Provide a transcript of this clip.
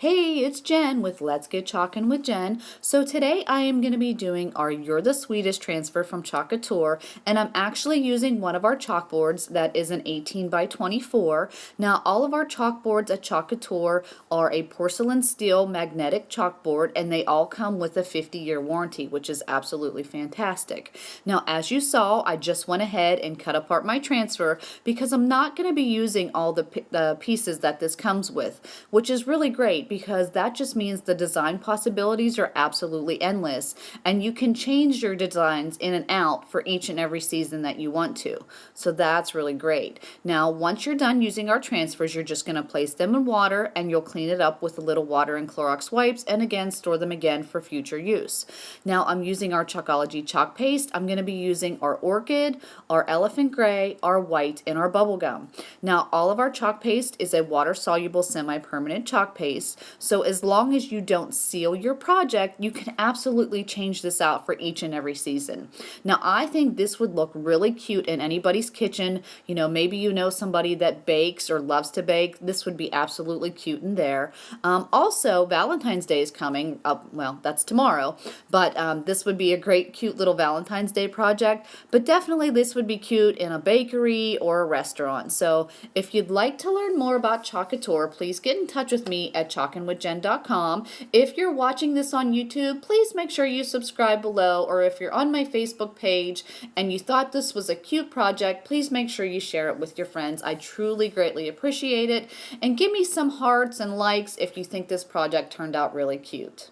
Hey, it's Jen with Let's Get Chalkin' with Jen. So today I am going to be doing our You're the Sweetest transfer from Chalk Couture, and I'm actually using one of our chalkboards that is an 18 by 24. Now all of our chalkboards at Chalk Couture are a porcelain steel magnetic chalkboard, and they all come with a 50-year warranty, which is absolutely fantastic. Now as you saw, I just went ahead and cut apart my transfer because I'm not going to be using all the pieces that this comes with, which is really great because that just means the design possibilities are absolutely endless, and you can change your designs in and out for each and every season that you want to. So that's really great. Now once you're done using our transfers, you're just going to place them in water, and you'll clean it up with a little water and Clorox wipes, and again store them again for future use. Now I'm using our Chalkology chalk paste. I'm going to be using our orchid, our elephant gray, our white, and our bubblegum. Now all of our chalk paste is a water soluble semi-permanent chalk paste. So as long as you don't seal your project, you can absolutely change this out for each and every season. Now I think this would look really cute in anybody's kitchen. You know, maybe you know somebody that bakes or loves to bake. This would be absolutely cute in there. Also, Valentine's Day is coming up. Well, that's tomorrow, but this would be a great, cute little Valentine's Day project. But definitely this would be cute in a bakery or a restaurant. So if you'd like to learn more about Chalk Couture, please get in touch with me at chalkinwithjen.com. If you're watching this on YouTube, please make sure you subscribe below, or if you're on my Facebook page and you thought this was a cute project, please make sure you share it with your friends. I truly greatly appreciate it, and give me some hearts and likes if you think this project turned out really cute.